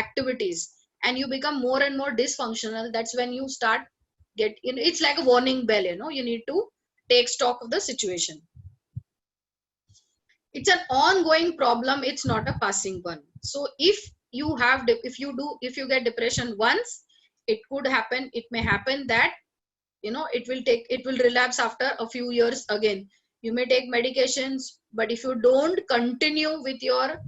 activities and you become more and more dysfunctional, that's when you start it's like a warning bell, you need to take stock of the situation. It's an ongoing problem, it's not a passing one. So if you get depression once, it could happen, it may happen that it will relapse after a few years again. You may take medications, but if you don't continue with your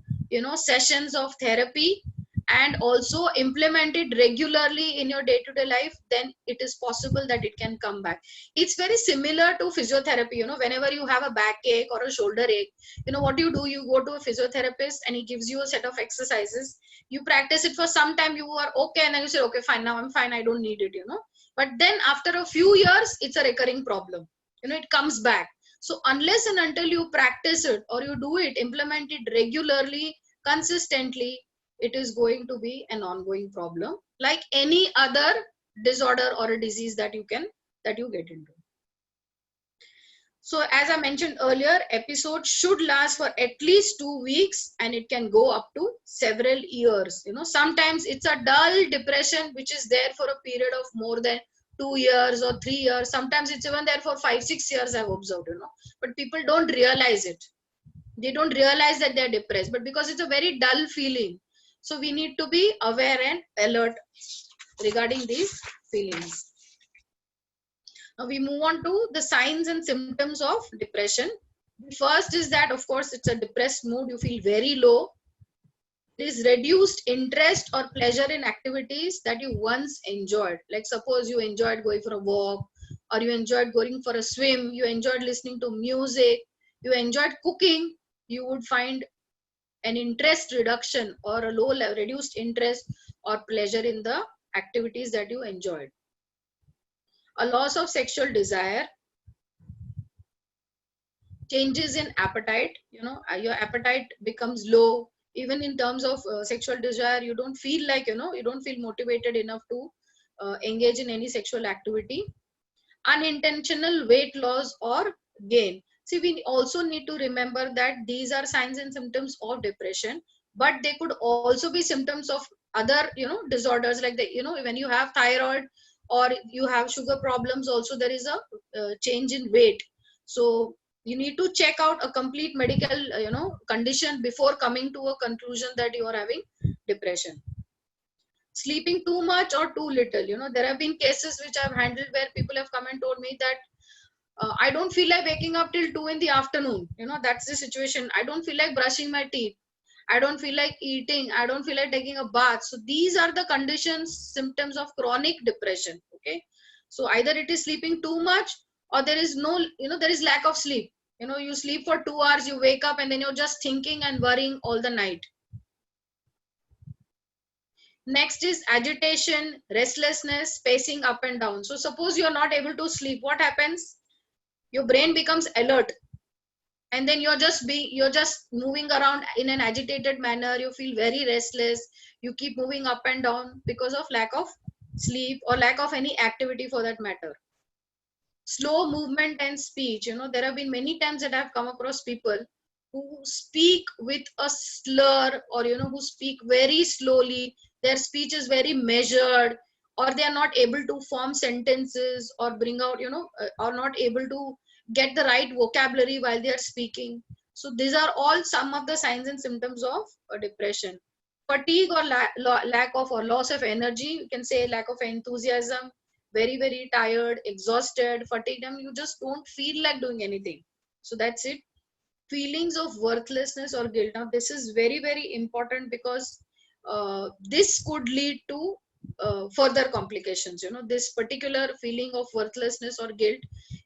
sessions of therapy and also implement it regularly in your day-to-day life, then it is possible that it can come back. It's very similar to physiotherapy. Whenever you have a backache or a shoulder ache, what you do, you go to a physiotherapist and he gives you a set of exercises. You practice it for some time, you are okay, and then you say, okay, fine, now I'm fine, I don't need it. But then after a few years, it's a recurring problem. It comes back. So unless and until you practice it or you do it, implement it regularly, consistently, it is going to be an ongoing problem, like any other disorder or a disease that you get into. So as I mentioned earlier, episodes should last for at least 2 weeks and it can go up to several years. Sometimes it's a dull depression which is there for a period of more than 2 years or 3 years. Sometimes it's even there for 5-6 years, I've observed, but people don't realize it. They don't realize that they're depressed, but because it's a very dull feeling. So we need to be aware and alert regarding these feelings. Now we move on to the signs and symptoms of depression. The first is that, of course, it's a depressed mood. You feel very low. There is reduced interest or pleasure in activities that you once enjoyed. Like suppose you enjoyed going for a walk, or you enjoyed going for a swim, you enjoyed listening to music, you enjoyed cooking, you would find an interest reduction or a reduced interest or pleasure in the activities that you enjoyed. A loss of sexual desire, changes in appetite, your appetite becomes low. Even in terms of sexual desire, you don't feel like, you don't feel motivated enough to engage in any sexual activity. Unintentional weight loss or gain. See, we also need to remember that these are signs and symptoms of depression, but they could also be symptoms of other, disorders, like when you have thyroid or you have sugar problems, also there is a change in weight. So you need to check out a complete medical, condition before coming to a conclusion that you are having depression. Sleeping too much or too little. There have been cases which I've handled where people have come and told me that I don't feel like waking up till 2 in the afternoon. That's the situation. I don't feel like brushing my teeth. I don't feel like eating. I don't feel like taking a bath. So these are the conditions, symptoms of chronic depression. Okay. So either it is sleeping too much, or there is no, there is lack of sleep. You sleep for 2 hours, you wake up and then you're just thinking and worrying all the night. Next is agitation, restlessness, pacing up and down. So suppose you're not able to sleep, what happens? Your brain becomes alert, and then you're just moving around in an agitated manner. You feel very restless. You keep moving up and down because of lack of sleep or lack of any activity for that matter. Slow movement and speech. There have been many times that I've come across people who speak with a slur, or who speak very slowly. Their speech is very measured, or they are not able to form sentences or bring out, are not able to get the right vocabulary while they are speaking. So these are all some of the signs and symptoms of depression. Fatigue or lack of or loss of energy. You can say lack of enthusiasm, very, very tired, exhausted, fatigued, and you just don't feel like doing anything. So that's it. Feelings of worthlessness or guilt. Now this is very, very important, because this could lead to further complications. This particular feeling of worthlessness or guilt,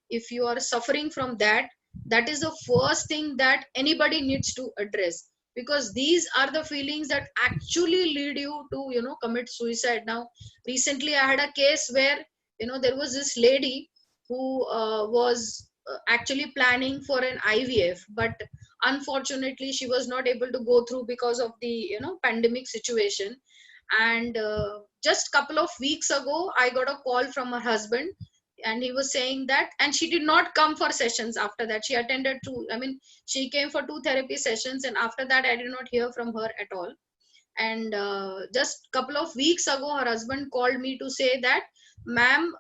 if you are suffering from that, that is the first thing that anybody needs to address, because these are the feelings that actually lead you to commit suicide. Now recently I had a case where there was this lady who was actually planning for an IVF, but unfortunately she was not able to go through because of the pandemic situation. And just couple of weeks ago I got a call from her husband, and he was saying that, and she did not come for sessions after that. She attended she came for 2 therapy sessions, and after that I did not hear from her at all. And just couple of weeks ago her husband called me to say that, ma'am,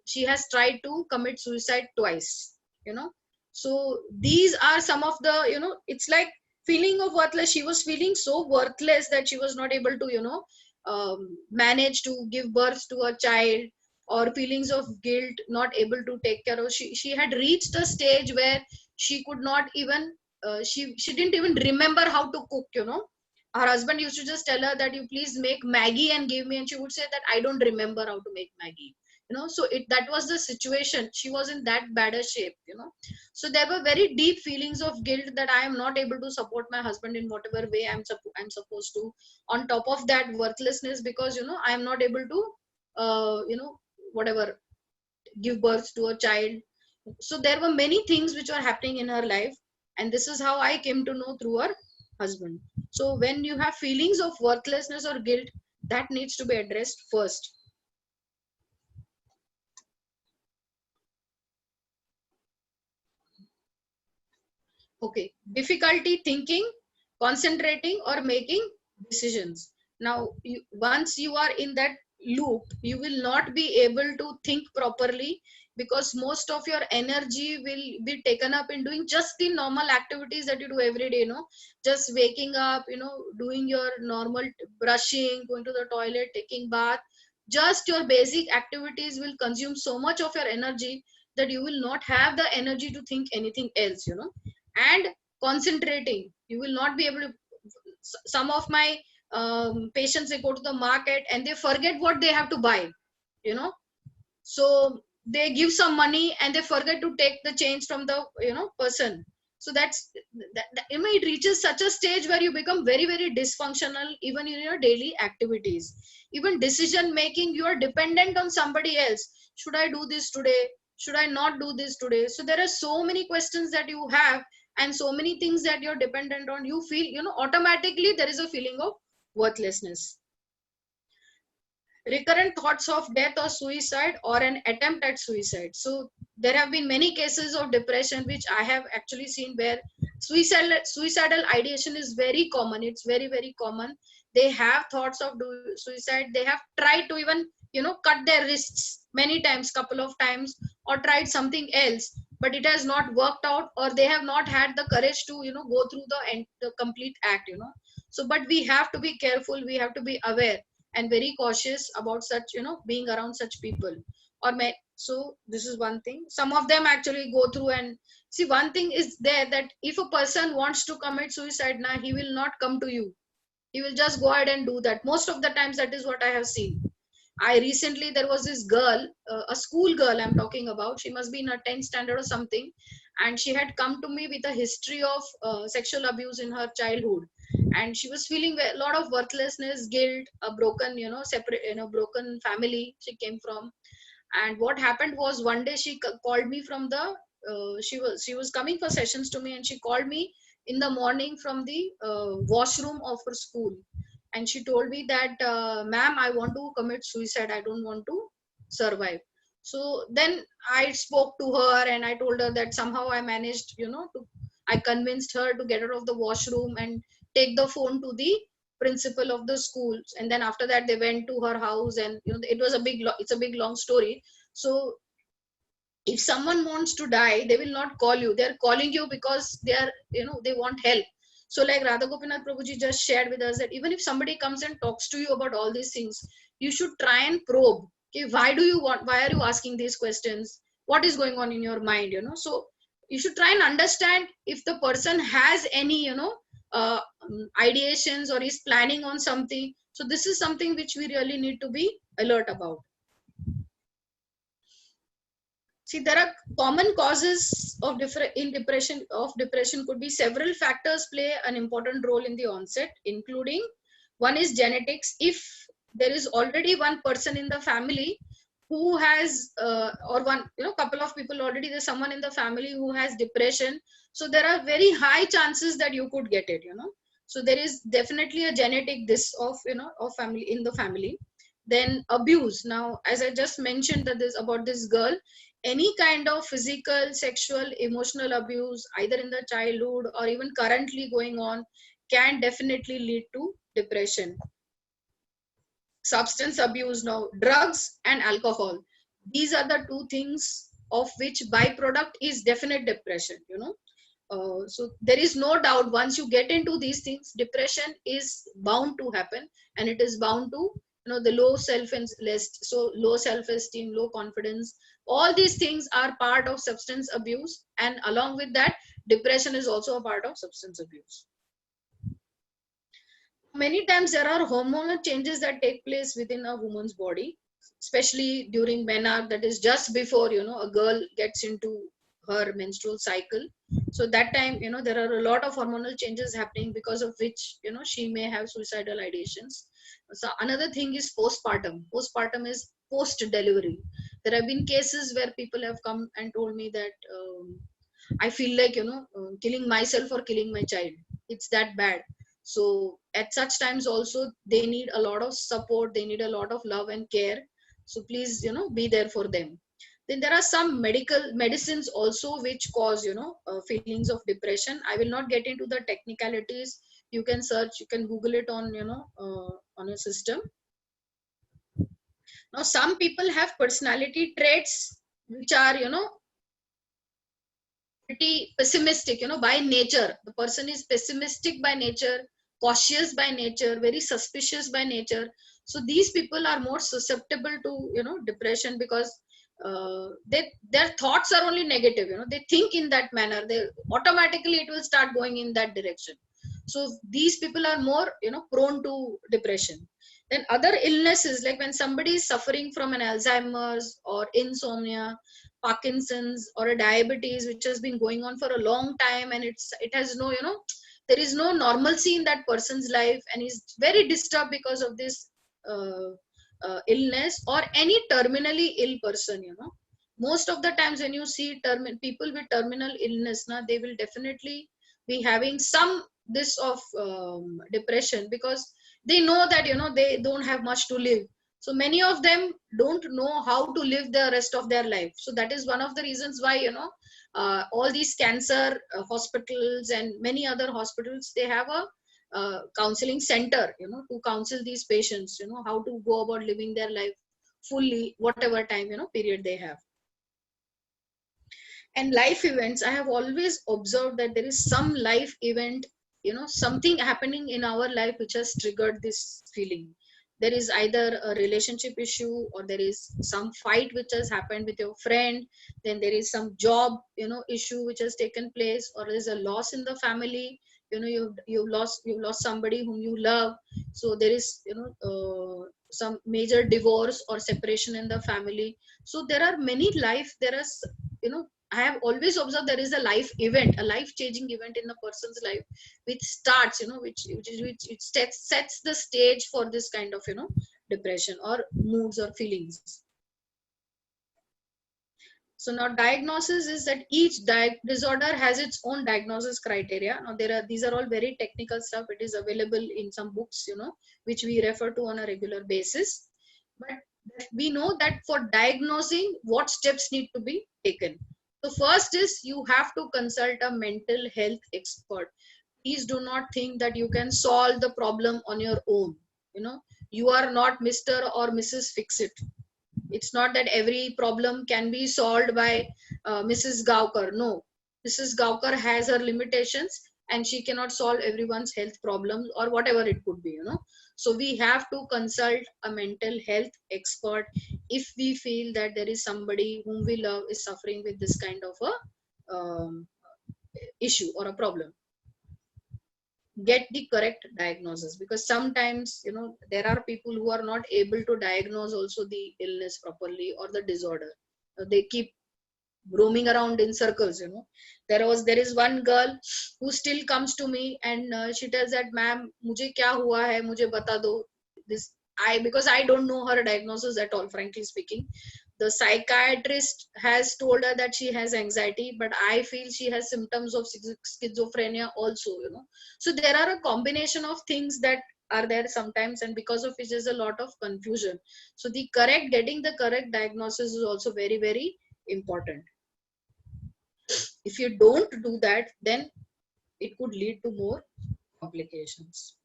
she has tried to commit suicide twice, you know. So these are some of the, you know, it's like feeling of worthless. She was feeling so worthless that she was not able to, you know, manage to give birth to a child, or feelings of guilt, not able to take care of. She had reached a stage where she could not even she didn't even remember how to cook, you know. Her husband used to just tell her that, you please make Maggie and give me, and she would say that I don't remember how to make Maggie, you know. So it, that was the situation. She was in that bad a shape, you know. So there were very deep feelings of guilt that I am not able to support my husband in whatever way I'm supposed to. On top of that, worthlessness, because, you know, I am not able to you know, whatever, give birth to a child. So there were many things which were happening in her life, and this is how I came to know through her husband. So when you have feelings of worthlessness or guilt, that needs to be addressed first. Okay, difficulty thinking, concentrating, or making decisions. Now once you are in that loop, you will not be able to think properly, because most of your energy will be taken up in doing just the normal activities that you do every day, you know. Just waking up, you know, doing your normal brushing, going to the toilet, taking bath, just your basic activities will consume so much of your energy that you will not have the energy to think anything else, you know. And concentrating, you will not be able to. Some of my patients, they go to the market and they forget what they have to buy, you know. So they give some money and they forget to take the change from the, you know, person. So that, you know, it reaches such a stage where you become very, very dysfunctional even in your daily activities. Even decision making, you are dependent on somebody else. Should I do this today? Should I not do this today? So there are so many questions that you have, and so many things that you're dependent on. You feel, you know, automatically there is a feeling of worthlessness. Recurrent thoughts of death or suicide, or an attempt at suicide. So there have been many cases of depression which I have actually seen, where suicidal ideation is very common. It's very, very common. They have thoughts of suicide. They have tried to even, you know, cut their wrists many times, couple of times, or tried something else, but it has not worked out, or they have not had the courage to, you know, go through the complete act, you know. So but we have to be careful, we have to be aware and very cautious about such, you know, being around such people. Or may, so this is one thing. Some of them actually go through and see, one thing is there, that if a person wants to commit suicide now, he will not come to you. He will just go ahead and do that. Most of the times that is what I have seen. I recently, there was this girl, a school girl I'm talking about. She must be in a 10th standard or something, and she had come to me with a history of sexual abuse in her childhood, and she was feeling a lot of worthlessness, guilt, a broken, you know, separate, you know, broken family she came from. And what happened was, one day she called me from the she was coming for sessions to me, and she called me in the morning from the washroom of her school, and she told me that, ma'am, I want to commit suicide, I don't want to survive. So then I spoke to her and I told her that somehow I managed, you know, to, I convinced her to get out of the washroom and take the phone to the principal of the school. And then after that they went to her house, and, you know, it was a big it's a big long story. So if someone wants to die, they will not call you, they're calling you because they are, you know, they want help. So like Radha Gopinath Prabhuji just shared with us, that even if somebody comes and talks to you about all these things, you should try and probe. Okay, why are you asking these questions, what is going on in your mind, you know. So you should try and understand if the person has any, you know, ideations, or is planning on something. So this is something which we really need to be alert about. See, there are common causes of depression could be several factors play an important role in the onset, including one is genetics. If there is already one person in the family who has or one, you know, couple of people already, there's someone in the family who has depression, so there are very high chances that you could get it, you know. So there is definitely a genetic this of, you know, of family, in the family. Then abuse. Now as I just mentioned that this about this girl, any kind of physical, sexual, emotional abuse, either in the childhood or even currently going on, can definitely lead to depression. Substance abuse, now drugs and alcohol, these are the two things of which byproduct is definite depression, you know. So there is no doubt, once you get into these things, depression is bound to happen, and it is bound to, you know, the low self-esteem, low confidence, all these things are part of substance abuse, and along with that, depression is also a part of substance abuse. Many times there are hormonal changes that take place within a woman's body, especially during menarche, that is just before, you know, a girl gets into her menstrual cycle. So that time, you know, there are a lot of hormonal changes happening, because of which, you know, she may have suicidal ideations. So another thing is postpartum is post delivery. There have been cases where people have come and told me that, I feel like, you know, killing myself or killing my child, it's that bad. So at such times also, they need a lot of support, they need a lot of love and care. So please, you know, be there for them. Then there are some medicines also which cause, you know, feelings of depression. I will not get into the technicalities. You can search, you can Google it on, you know, on a system. Now some people have personality traits which are, you know, pretty pessimistic, you know, by nature. The person is pessimistic by nature, cautious by nature, very suspicious by nature. So these people are more susceptible to, you know, depression, because their thoughts are only negative, you know, they think in that manner, they automatically, it will start going in that direction. So these people are more, you know, prone to depression. Then other illnesses, like when somebody is suffering from an Alzheimer's or insomnia, Parkinson's, or a diabetes which has been going on for a long time, and it has no, you know, there is no normalcy in that person's life, and is very disturbed because of this uh, illness, or any terminally ill person, you know. Most of the times when you see people with terminal illness, now they will definitely be having some this of depression, because they know that, you know, they don't have much to live. So many of them don't know how to live the rest of their life. So that is one of the reasons why, you know, all these cancer hospitals and many other hospitals, they have a counseling center, you know, to counsel these patients, you know, how to go about living their life fully, whatever time, you know, period they have. And life events, I have always observed that there is some life event, you know, something happening in our life which has triggered this feeling. There is either a relationship issue, or there is some fight which has happened with your friend, then there is some job, you know, issue which has taken place, or there is a loss in the family, you know, you've lost somebody whom you love. So there is, you know, some major divorce or separation in the family. So there are many life, you know, I have always observed there is a life event, a life changing event in a person's life, which starts, you know, which sets the stage for this kind of, you know, depression or moods or feelings. So now diagnosis is that each disorder has its own diagnosis criteria. Now these are all very technical stuff. It is available in some books, you know, which we refer to on a regular basis. But we know that for diagnosing, what steps need to be taken. So first is, you have to consult a mental health expert. Please do not think that you can solve the problem on your own. You know, you are not Mr. or Mrs. Fix It. It's not that every problem can be solved by Mrs. Gaukar. No, Mrs. Gaukar has her limitations, and she cannot solve everyone's health problems or whatever it could be, you know. So we have to consult a mental health expert if we feel that there is somebody whom we love is suffering with this kind of a issue or a problem. Get the correct diagnosis, because sometimes, you know, there are people who are not able to diagnose also the illness properly or the disorder. They keep roaming around in circles, you know. There is one girl who still comes to me, and she tells that, ma'am, mujhe kya hua hai, mujhe bata do. This I Because I don't know her diagnosis at all, frankly speaking. The psychiatrist has told her that she has anxiety, but I feel she has symptoms of schizophrenia also, you know. So there are a combination of things that are there sometimes, and because of which there's a lot of confusion. So getting the correct diagnosis is also very, very important. If you don't do that, then it could lead to more complications.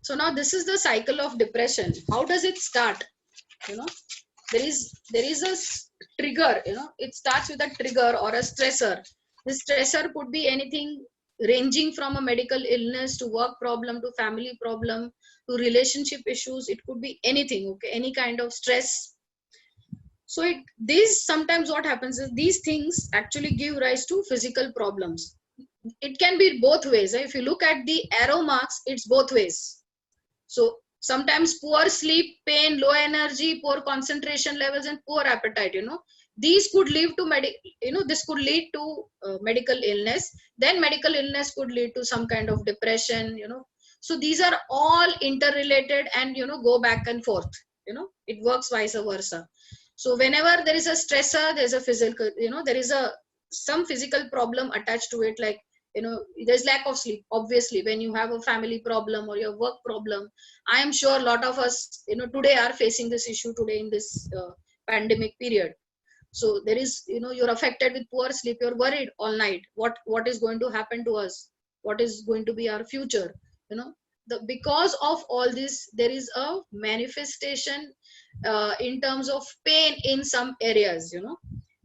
So now this is the cycle of depression. How does it start? You know, there is a trigger. You know, it starts with a trigger or a stressor. This stressor could be anything ranging from a medical illness to work problem to family problem to relationship issues. It could be anything. Okay, any kind of stress. So these sometimes what happens is these things actually give rise to physical problems. It can be both ways. If you look at the arrow marks, it's both ways. So sometimes poor sleep, pain, low energy, poor concentration levels, and poor appetite. These could lead to this could lead to medical illness. Then medical illness could lead to some kind of depression. So these are all interrelated, and go back and forth. It works vice versa. So whenever there is a stressor, there's a physical. There is a some physical problem attached to it, like there's lack of sleep. Obviously, when you have a family problem or your work problem, I am sure a lot of us today are facing this issue today in this pandemic period. So there is you're affected with poor sleep. You're worried all night. What is going to happen to us? What is going to be our future? Because of all this, there is a manifestation in terms of pain in some areas.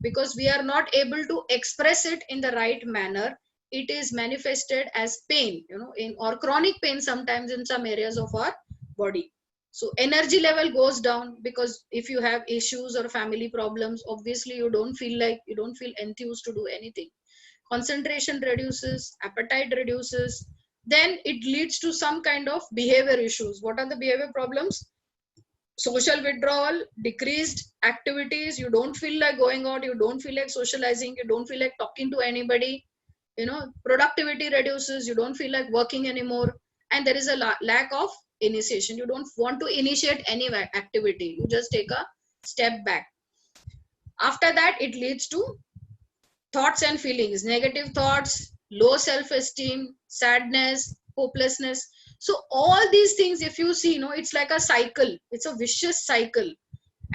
Because we are not able to express it in the right manner, it is manifested as pain, in or chronic pain sometimes in some areas of our body. So energy level goes down, because if you have issues or family problems, obviously you don't feel enthused to do anything. Concentration reduces, appetite reduces. Then it leads to some kind of behavior issues. What are the behavior problems? Social withdrawal, decreased activities. You don't feel like going out, you don't feel like socializing, you don't feel like talking to anybody. Productivity reduces, you don't feel like working anymore. And there is a lack of initiation. You don't want to initiate any activity, you just take a step back. After that, it leads to thoughts and feelings, negative thoughts, low self-esteem, sadness, hopelessness. So all these things, if you see, it's like a cycle. It's a vicious cycle,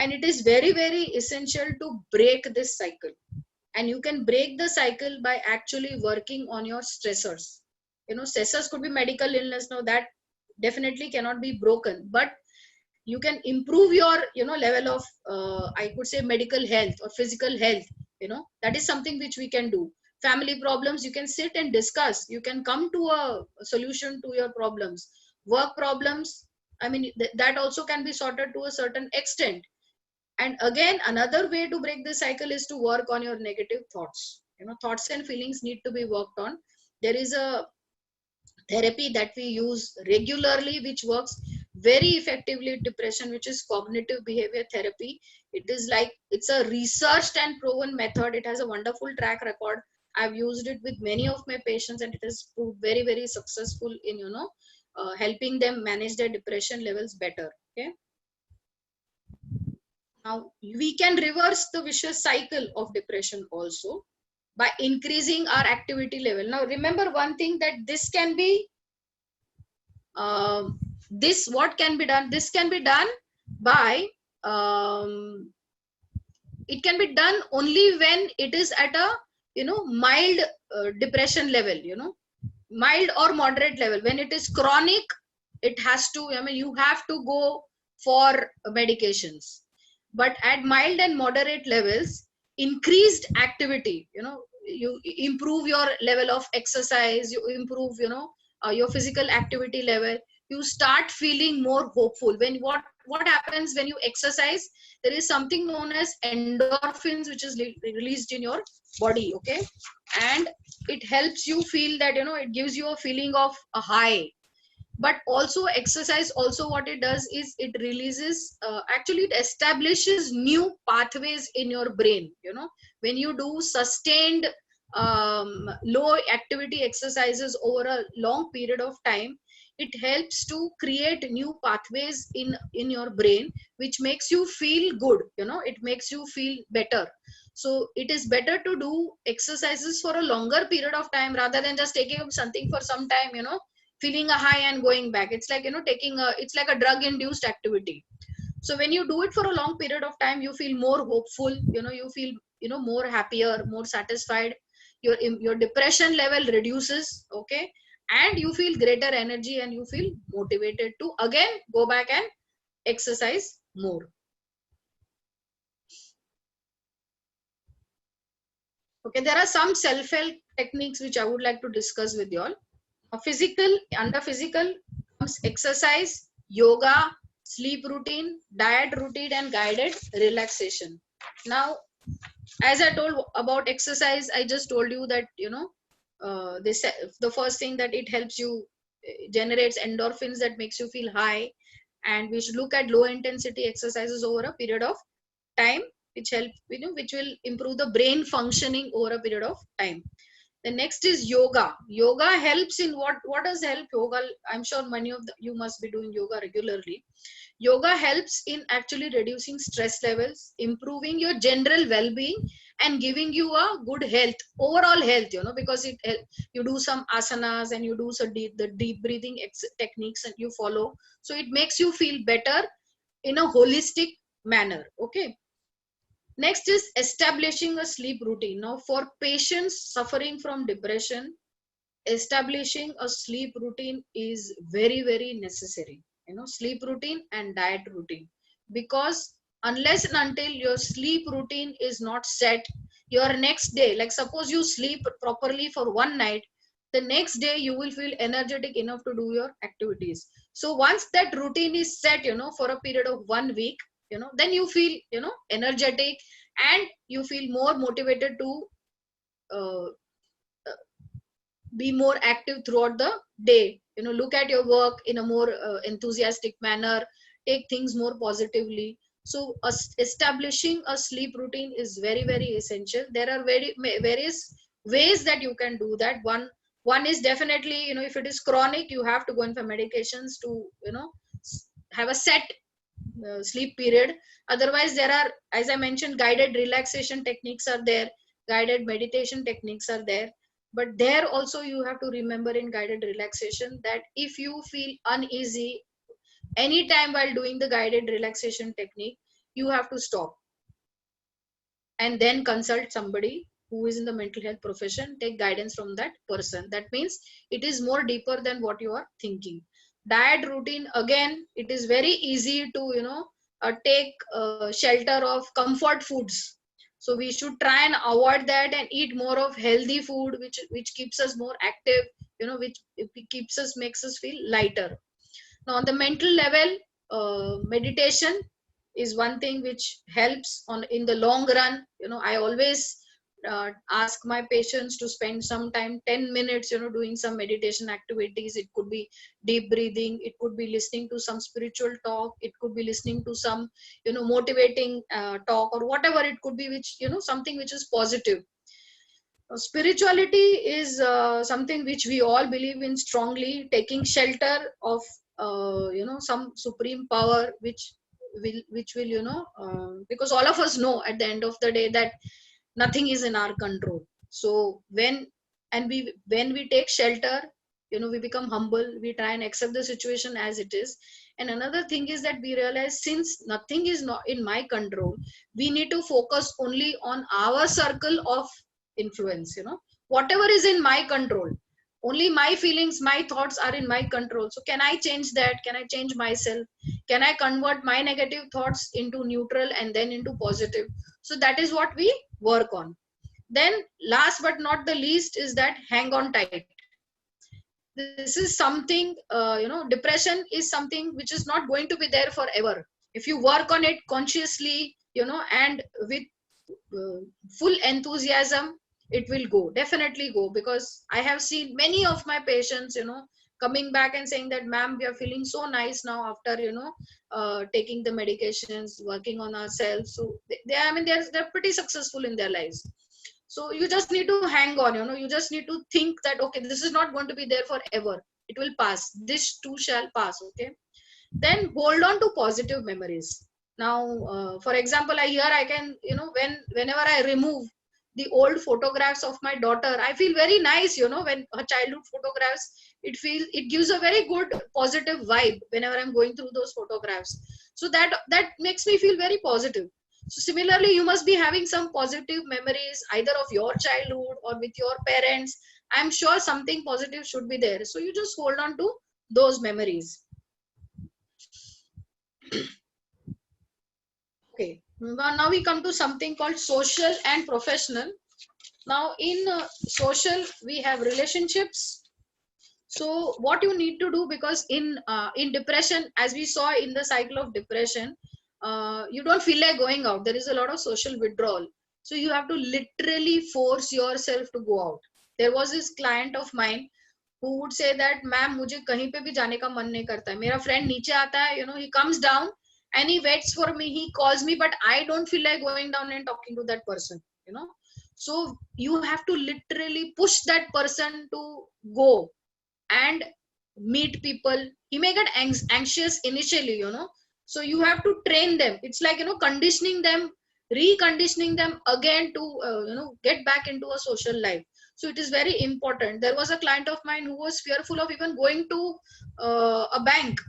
and it is very, very essential to break this cycle. And you can break the cycle by actually working on your stressors. Stressors could be medical illness. Now that definitely cannot be broken, but you can improve your level of I could say medical health or physical health. That is something which we can do. Family problems, you can sit and discuss, you can come to a solution to your problems. Work problems, I mean, that also can be sorted to a certain extent. And again, another way to break this cycle is to work on your negative thoughts. Thoughts and feelings need to be worked on. There is a therapy that we use regularly which works very effectively depression, which is cognitive behavior therapy. It's a researched and proven method. It has a wonderful track record. I've used it with many of my patients, and it has proved very, very successful in helping them manage their depression levels better. Okay, now we can reverse the vicious cycle of depression also by increasing our activity level. Now remember one thing, that this can be what can be done. This can be done by it can be done only when it is at a mild depression level, mild or moderate level. When it is chronic, it has to, you have to go for medications. But at mild and moderate levels, increased activity, you improve your level of exercise, you improve your physical activity level, you start feeling more hopeful. When what happens when you exercise, there is something known as endorphins which is released in your body. Okay, and it helps you feel that it gives you a feeling of a high. But also exercise also, what it does is it releases actually it establishes new pathways in your brain. When you do sustained low activity exercises over a long period of time, it helps to create new pathways in your brain, which makes you feel good. It makes you feel better. So it is better to do exercises for a longer period of time rather than just taking up something for some time, feeling a high and going back. It's like it's like a drug induced activity. So when you do it for a long period of time, you feel more hopeful, you feel more happier, more satisfied. Your depression level reduces. Okay, and you feel greater energy and you feel motivated to again go back and exercise more. Okay, there are some self-help techniques which I would like to discuss with you all. Under physical comes exercise, yoga, sleep routine, diet routine, and guided relaxation. Now, as I told about exercise, I just told you that, the first thing that it helps you, generates endorphins that makes you feel high, and we should look at low intensity exercises over a period of time, which help, which will improve the brain functioning over a period of time. The next is yoga. Yoga helps in what does help yoga? I'm sure many of you must be doing yoga regularly. Yoga helps in actually reducing stress levels, improving your general well-being, and giving you a good health, overall health, because you do some asanas and you do the deep breathing techniques and you follow. So it makes you feel better in a holistic manner. Okay. Next is establishing a sleep routine. Now, for patients suffering from depression, establishing a sleep routine is very, very necessary. Sleep routine and diet routine. Because unless and until your sleep routine is not set, your next day, like suppose you sleep properly for one night, the next day you will feel energetic enough to do your activities. So once that routine is set, for a period of 1 week, then you feel, energetic, and you feel more motivated to uh, be more active throughout the day. Look at your work in a more enthusiastic manner, take things more positively. So establishing a sleep routine is very, very essential. There are various ways that you can do that. One is definitely, if it is chronic, you have to go in for medications to have a set sleep period. Otherwise, there are, as I mentioned, guided relaxation techniques are there, guided meditation techniques are there. But there also you have to remember in guided relaxation that if you feel uneasy anytime while doing the guided relaxation technique, you have to stop and then consult somebody who is in the mental health profession, take guidance from that person. That means it is more deeper than what you are thinking. Diet routine, again, it is very easy to take shelter of comfort foods. So we should try and avoid that and eat more of healthy food, which keeps us more active, which keeps us, makes us feel lighter. Now on the mental level, meditation is one thing which helps on in the long run. I always ask my patients to spend some time, 10 minutes, doing some meditation activities. It could be deep breathing, it could be listening to some spiritual talk, it could be listening to some motivating talk, or whatever it could be, which something which is positive. Spirituality is something which we all believe in strongly, taking shelter of some supreme power, which will because all of us know at the end of the day that nothing is in our control. So when we take shelter, we become humble, we try and accept the situation as it is. And another thing is that we realize, since nothing is not in my control, we need to focus only on our circle of influence. Whatever is in my control, only my feelings, my thoughts are in my control. So can I change that? Can I change myself? Can I convert my negative thoughts into neutral and then into positive? So that is what we work on. Then last but not the least is that hang on tight. This is something, depression is something which is not going to be there forever. If you work on it consciously, and with full enthusiasm, it will go, definitely go. Because I have seen many of my patients, coming back and saying that, ma'am, we are feeling so nice now after, taking the medications, working on ourselves. So I mean, they're pretty successful in their lives. So you just need to hang on, you just need to think that, okay, this is not going to be there forever, it will pass, this too shall pass. Okay. Then hold on to positive memories. Now for example, I can, whenever I remove the old photographs of my daughter, I feel very nice, when her childhood photographs, it gives a very good positive vibe whenever I'm going through those photographs. So that makes me feel very positive. So similarly, you must be having some positive memories either of your childhood or with your parents. I'm sure something positive should be there. So you just hold on to those memories. Okay, now we come to something called social and professional. Now in social, we have relationships. So what you need to do, because in depression, as we saw in the cycle of depression, you don't feel like going out. There is a lot of social withdrawal. So you have to literally force yourself to go out. There was this client of mine who would say that, ma'am, मुझे कहीं पे भी जाने का मन नहीं करता है. मेरा friend नीचे आता है, he comes down and he waits for me, he calls me, but I don't feel like going down and talking to that person. So you have to literally push that person to go and meet people. He may get anxious initially, so you have to train them. It's like, conditioning them, reconditioning them again to get back into a social life. So it is very important. There was a client of mine who was fearful of even going to a bank.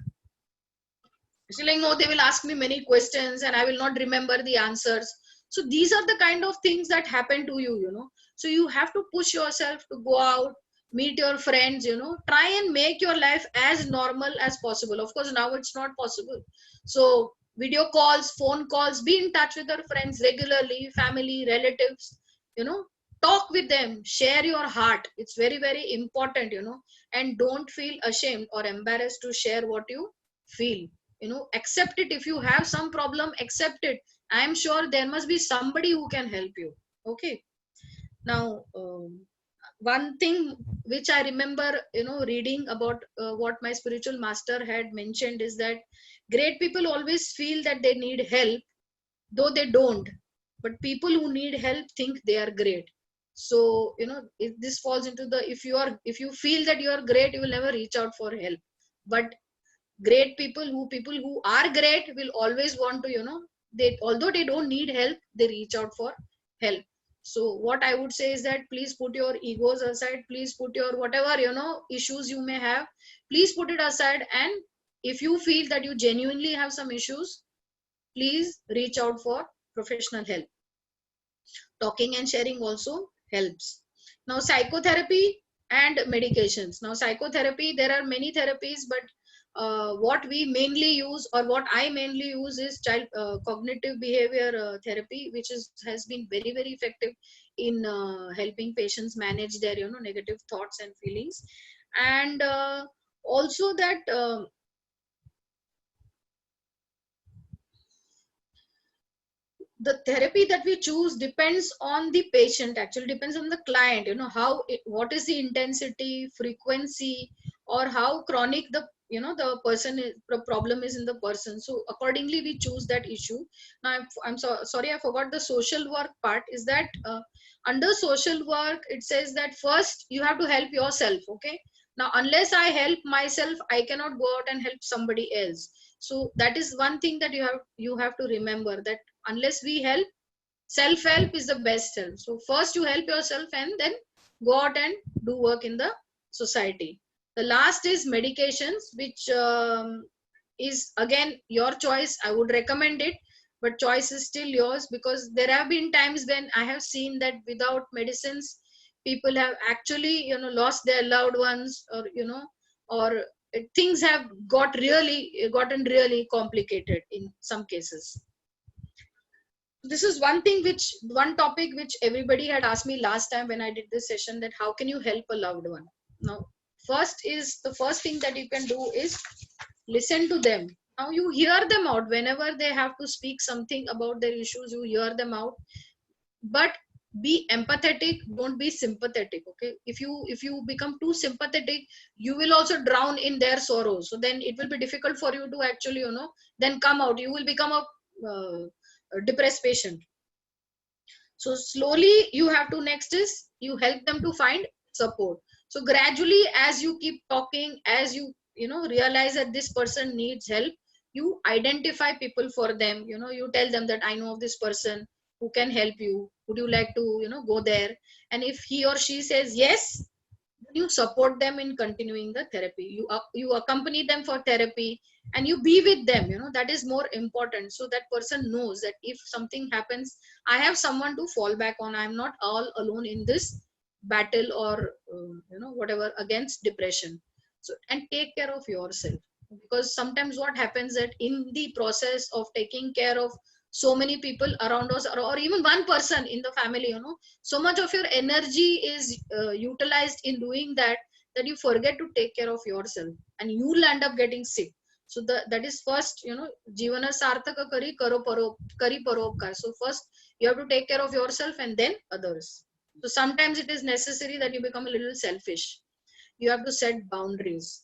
She's like, no, they will ask me many questions and I will not remember the answers. So these are the kind of things that happen to you. So you have to push yourself to go out, meet your friends, try and make your life as normal as possible. Of course, now it's not possible. So video calls, phone calls, be in touch with your friends regularly, family, relatives, talk with them, share your heart. It's very, very important, and don't feel ashamed or embarrassed to share what you feel. Accept it. If you have some problem, accept it. I'm sure there must be somebody who can help you. Okay. Now, one thing which I remember, reading about what my spiritual master had mentioned is that great people always feel that they need help, though they don't. But people who need help think they are great. So, if this falls into the, if you feel that you are great, you will never reach out for help. But great people who are great will always want to, they, although they don't need help, they reach out for help. So what I would say is that please put your egos aside, please put your whatever, issues you may have, please put it aside. And if you feel that you genuinely have some issues, please reach out for professional help. Talking and sharing also helps. Now psychotherapy and medications. Now psychotherapy, there are many therapies, but what we mainly use, or what I mainly use, is child cognitive behavior therapy, which has been very, very effective in helping patients manage their negative thoughts and feelings. And also that the therapy that we choose depends on the patient, actually depends on the client, what is the intensity, frequency, or how chronic the the person is, the problem is in the person. So accordingly we choose that issue. Now I'm sorry, I forgot the social work part. Is that under social work, it says that first you have to help yourself. Okay, now unless I help myself, I cannot go out and help somebody else. So that is one thing that you have to remember, that unless we help, self-help is the best help. So first you help yourself and then go out and do work in the society. The last is medications, which is again your choice. I would recommend it, but choice is still yours, because there have been times when I have seen that without medicines, people have actually lost their loved ones, or things have gotten really complicated in some cases. This is one topic which everybody had asked me last time when I did this session, that how can you help a loved one. Now the first thing that you can do is listen to them. Now you hear them out whenever they have to speak something about their issues. You hear them out, but be empathetic, don't be sympathetic. Okay, if you become too sympathetic, you will also drown in their sorrows. So then it will be difficult for you to actually then come out. You will become a depressed patient. So slowly you have to, next is you help them to find support. So gradually, as you keep talking, as you realize that this person needs help, you identify people for them. You tell them that I know of this person who can help you, would you like to go there? And if he or she says yes, you support them in continuing the therapy. You accompany them for therapy, and you be with them. That is more important, so that person knows that if something happens, I have someone to fall back on. I'm not all alone in this battle or whatever against depression. So, and take care of yourself, because sometimes what happens that in the process of taking care of so many people around us, or even one person in the family, so much of your energy is utilized in doing that, that you forget to take care of yourself, and you'll end up getting sick. So that is first, jivana sarthaka kari paropkar. So first you have to take care of yourself and then others. So sometimes it is necessary that you become a little selfish. You have to set boundaries,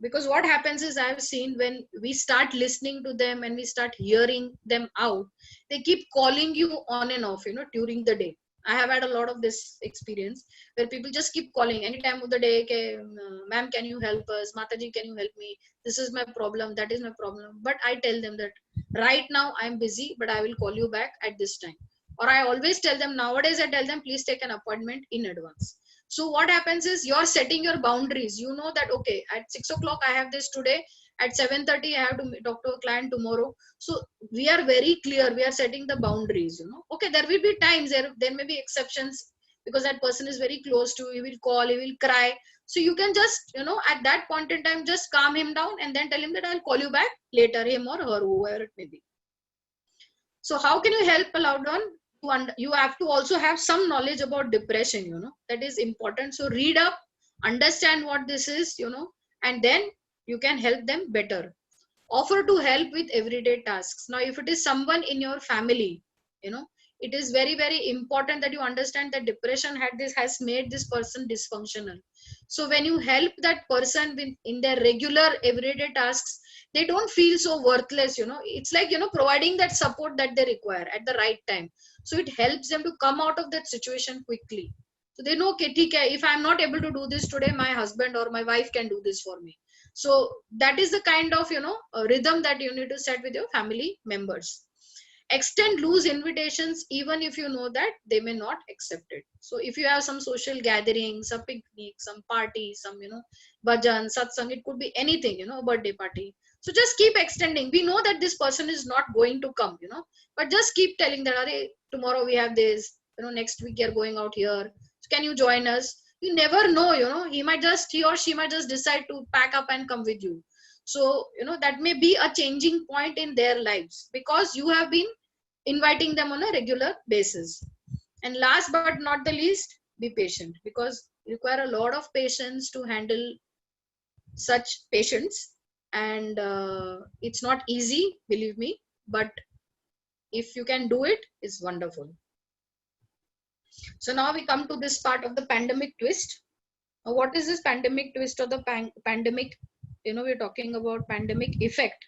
because what happens is, I've seen when we start listening to them and we start hearing them out, they keep calling you on and off, during the day. I have had a lot of this experience where people just keep calling any time of the day, okay, ma'am, can you help us, mataji, can you help me, this is my problem, that is my problem. But I tell them that right now I'm busy, but I will call you back at this time. Or I always tell them, nowadays I tell them, please take an appointment in advance. So what happens is, you're setting your boundaries. You know that, okay, at 6 o'clock I have this today, at 7:30 I have to talk to a client tomorrow. So we are very clear, we are setting the boundaries. Okay, there will be times, there may be exceptions, because that person is very close to you, he will call, he will cry. So you can just, at that point in time, just calm him down and then tell him that I'll call you back later, him or her, whoever it may be. So how can you help a loved one? You have to also have some knowledge about depression, that is important. So read up, understand what this is, and then you can help them better. Offer to help with everyday tasks. Now, if it is someone in your family, it is very, very important that you understand that depression has made this person dysfunctional. So when you help that person in their regular everyday tasks, they don't feel so worthless. It's like, providing that support that they require at the right time. So it helps them to come out of that situation quickly. So they know, okay, if I'm not able to do this today, my husband or my wife can do this for me. So that is the kind of, rhythm that you need to set with your family members. Extend loose invitations, even if you know that they may not accept it. So if you have some social gatherings, a picnic, some party, some, bhajan, satsang, it could be anything, a birthday party. So just keep extending. We know that this person is not going to come, but just keep telling that, tomorrow we have this, next week you're going out here. So can you join us? You never know, he or she might just decide to pack up and come with you. So, that may be a changing point in their lives, because you have been inviting them on a regular basis. And last but not the least, be patient, because you require a lot of patience to handle such patients. And it's not easy, believe me, but if you can do it, it's wonderful. So now we come to this part of the pandemic twist. Now, what is this pandemic twist or the pandemic? We're talking about pandemic effect.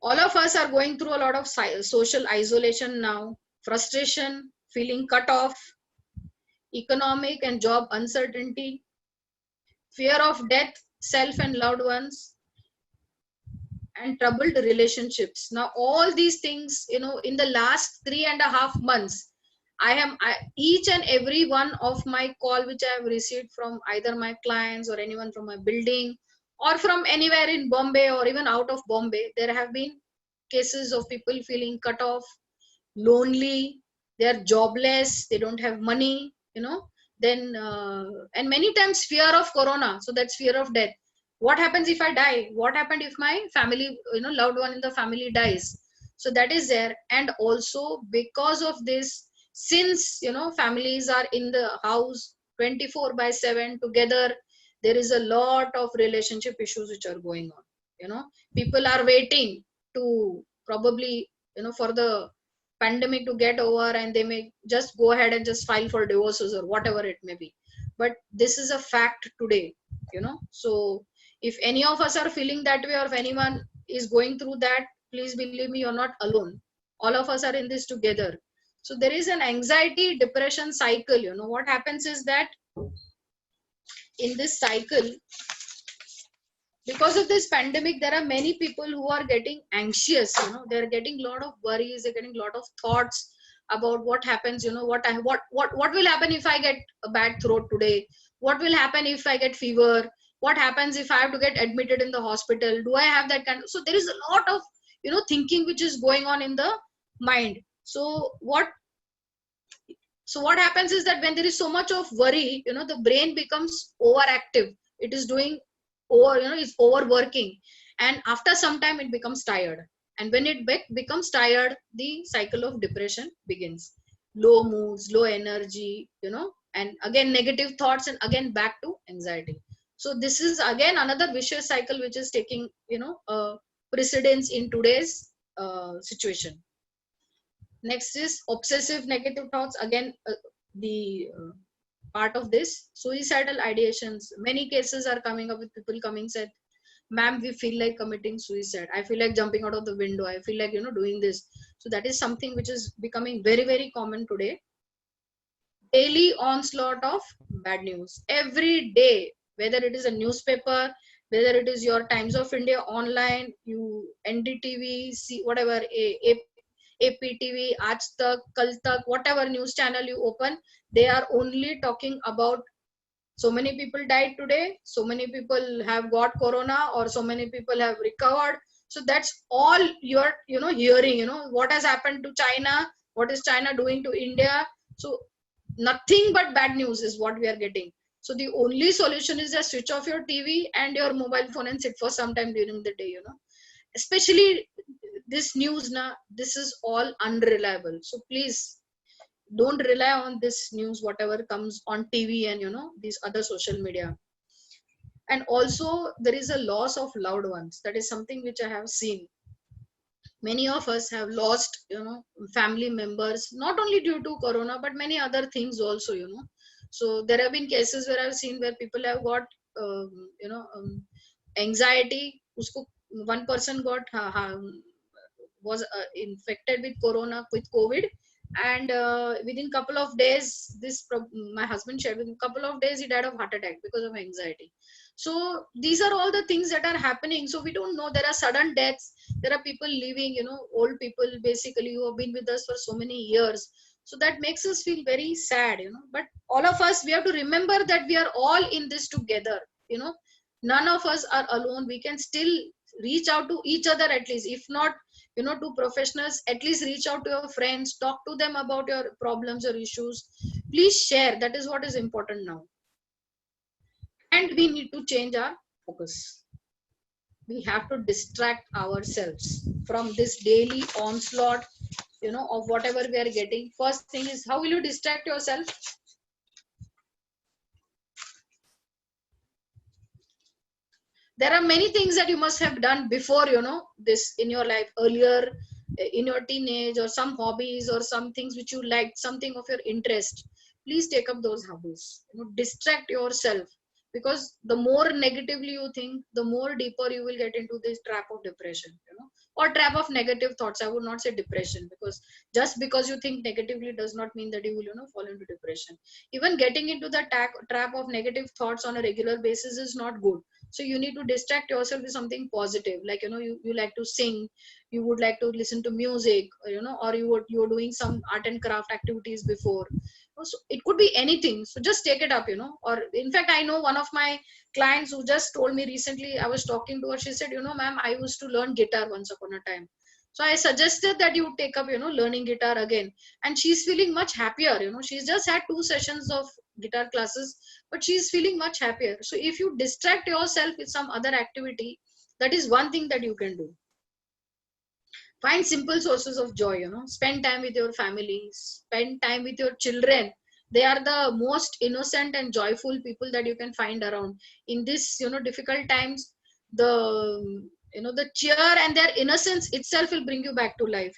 All of us are going through a lot of social isolation now, frustration, feeling cut off, economic and job uncertainty, fear of death, self and loved ones, and troubled relationships. Now, all these things, in the last 3.5 months, each and every one of my call which I have received from either my clients or anyone from my building or from anywhere in Bombay or even out of Bombay, there have been cases of people feeling cut off, lonely, they are jobless, they don't have money, then and many times fear of corona. So that's fear of death. What happens if I die? What happened if my family, loved one in the family dies? So that is there. And also because of this, since families are in the house 24/7 together, there is a lot of relationship issues which are going on. People are waiting to probably, for the pandemic to get over, and they may just go ahead and just file for divorces or whatever it may be. But this is a fact today. So if any of us are feeling that way, or if anyone is going through that, please believe me, you're not alone. All of us are in this together. So there is an anxiety depression cycle. What happens is that in this cycle, because of this pandemic, there are many people who are getting anxious. They're getting a lot of worries, they're getting a lot of thoughts about what happens. What will happen if I get a bad throat today? What will happen if I get fever? What happens if I have to get admitted in the hospital? Do I have that kind of? So there is a lot of thinking which is going on in the mind. So what So what happens is that when there is so much of worry, the brain becomes overactive. It is doing over, it's overworking, and after some time it becomes tired. And when it becomes tired, the cycle of depression begins. Low moods, low energy, and again negative thoughts, and again back to anxiety. So this is again another vicious cycle which is taking, precedence in today's situation. Next is obsessive negative thoughts. Again, the part of this suicidal ideations. Many cases are coming up with people coming said, "Ma'am, we feel like committing suicide. I feel like jumping out of the window. I feel like doing this." So that is something which is becoming very very common today. Daily onslaught of bad news every day, whether it is a newspaper, whether it is your Times of India online, you NDTV, see whatever, APTV, Aaj Tak, Kal Tak, whatever news channel you open, they are only talking about so many people died today, so many people have got corona, or so many people have recovered. So that's all you're hearing. What has happened to China, what is China doing to India. So nothing but bad news is what we are getting. So the only solution is just switch off your TV and your mobile phone and sit for some time during the day. Especially this news now, this is all unreliable. So please don't rely on this news whatever comes on TV and these other social media. And also there is a loss of loved ones. That is something which I have seen. Many of us have lost family members, not only due to corona but many other things also. So there have been cases where I've seen where people have got anxiety. Usko, one person got was infected with corona, with COVID, and within couple of days, my husband shared, within couple of days he died of heart attack because of anxiety. So these are all the things that are happening. So we don't know, there are sudden deaths, there are people living, old people basically, who have been with us for so many years. So that makes us feel very sad. But all of us, we have to remember that we are all in this together. None of us are alone. We can still reach out to each other, at least if not to professionals, at least reach out to your friends, talk to them about your problems or issues. Please share. That is what is important now. And we need to change our focus. We have to distract ourselves from this daily onslaught of whatever we are getting. First thing is, how will you distract yourself? There are many things that you must have done before this in your life, earlier in your teenage, or some hobbies or some things which you liked, something of your interest. Please take up those hobbies. Distract yourself, because the more negatively you think, the more deeper you will get into this trap of depression, or trap of negative thoughts. I would not say depression, because just because you think negatively does not mean that you will fall into depression. Even getting into the trap of negative thoughts on a regular basis is not good. So you need to distract yourself with something positive, like you like to sing, you would like to listen to music, or you're doing some art and craft activities before. So it could be anything, so just take it up. Or in fact, I know one of my clients who just told me recently, I was talking to her, she said, ma'am, I used to learn guitar once upon a time. So I suggested that you take up learning guitar again, and she's feeling much happier. She's just had 2 sessions of guitar classes, but she's feeling much happier. So if you distract yourself with some other activity, that is one thing that you can do. Find simple sources of joy. Spend time with your family, spend time with your children. They are the most innocent and joyful people that you can find around in this difficult times. The cheer and their innocence itself will bring you back to life.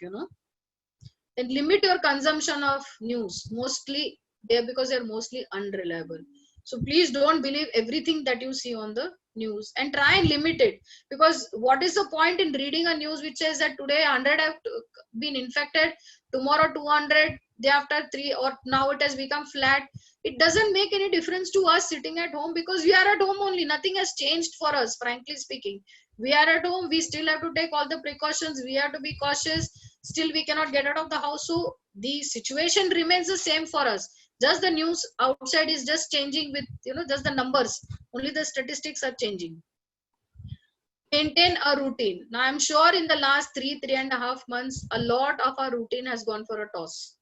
And limit your consumption of news, mostly there, because they're mostly unreliable. So please don't believe everything that you see on the news, and try and limit it. Because what is the point in reading a news which says that today 100 have been infected, tomorrow 200, day after 3, or now it has become flat? It doesn't make any difference to us sitting at home, because we are at home only. Nothing has changed for us, frankly speaking. We are at home, we still have to take all the precautions, we have to be cautious, still we cannot get out of the house. So the situation remains the same for us. Just the news outside is just changing with just the numbers, only the statistics are changing. Maintain a routine. Now I'm sure in the last 3.5 months, a lot of our routine has gone for a toss.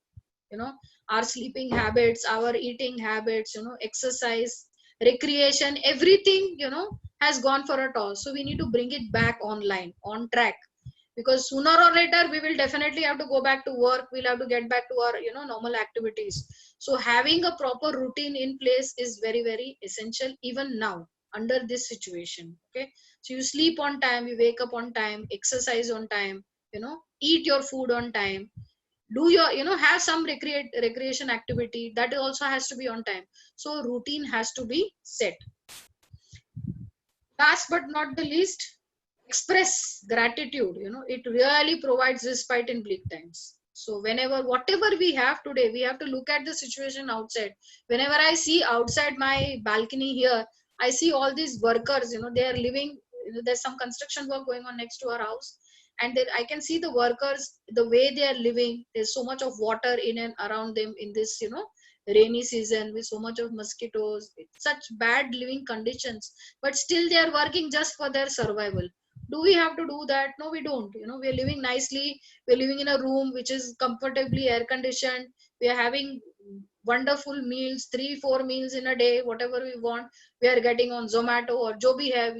our sleeping habits, our eating habits, exercise, recreation, everything, has gone for a toss. So we need to bring it back online, on track, because sooner or later we will definitely have to go back to work. We'll have to get back to our, normal activities. So having a proper routine in place is very, very essential even now under this situation. Okay. So you sleep on time, you wake up on time, exercise on time, eat your food on time, do your, have some recreation activity, that also has to be on time. So routine has to be set. Last but not the least, express gratitude. It really provides respite in bleak times. So whenever, whatever we have today, we have to look at the situation outside. Whenever I see outside my balcony here, I see all these workers, they are living, there's some construction work going on next to our house, and then I can see the workers, the way they are living. There's so much of water in and around them in this, rainy season, with so much of mosquitoes, such bad living conditions, but still they are working just for their survival. Do we have to do that? No, we don't. We are living nicely. We're living in a room which is comfortably air conditioned. We are having wonderful meals, 3 4 meals in a day, whatever we want we are getting on Zomato or Joby have,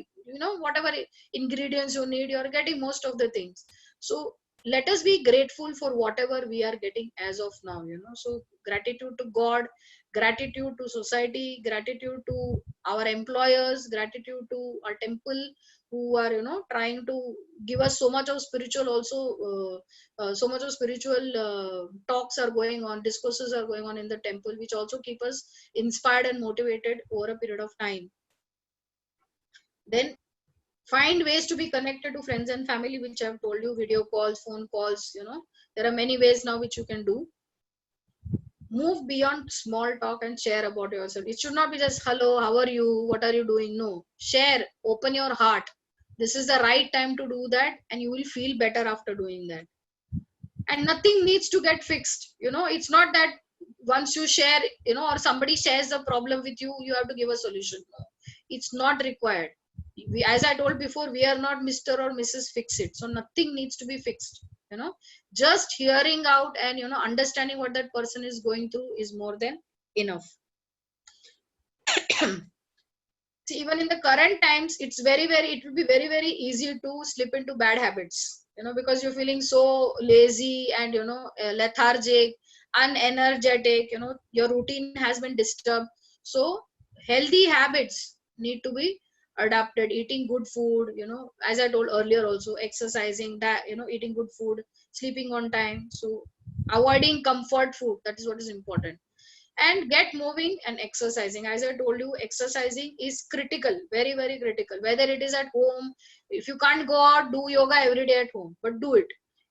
whatever ingredients you need, you're getting most of the things. So let us be grateful for whatever we are getting as of now. So gratitude to God, gratitude to society, gratitude to our employers, gratitude to our temple, who are, trying to give us so much of spiritual also, so much of spiritual talks are going on, discourses are going on in the temple, which also keep us inspired and motivated over a period of time. Then find ways to be connected to friends and family, which I've told you, video calls, phone calls. There are many ways now which you can do. Move beyond small talk and share about yourself. It should not be just hello, how are you, what are you doing. No, share, open your heart. This is the right time to do that, and you will feel better after doing that. And nothing needs to get fixed. It's not that once you share, or somebody shares the problem with you, you have to give a solution. No, it's not required. As I told before, we are not Mr. or Mrs. Fix It. So nothing needs to be fixed. Just hearing out and, understanding what that person is going through is more than enough. See, even in the current times, it will be very, very easy to slip into bad habits, because you're feeling so lazy and, lethargic, unenergetic, your routine has been disturbed. So healthy habits need to be adapted. Eating good food, as I told earlier also, exercising, that, eating good food, sleeping on time. So avoiding comfort food, that is what is important. And get moving and exercising. As I told you, exercising is critical, very, very critical. Whether it is at home, if you can't go out, do yoga every day at home, but do it.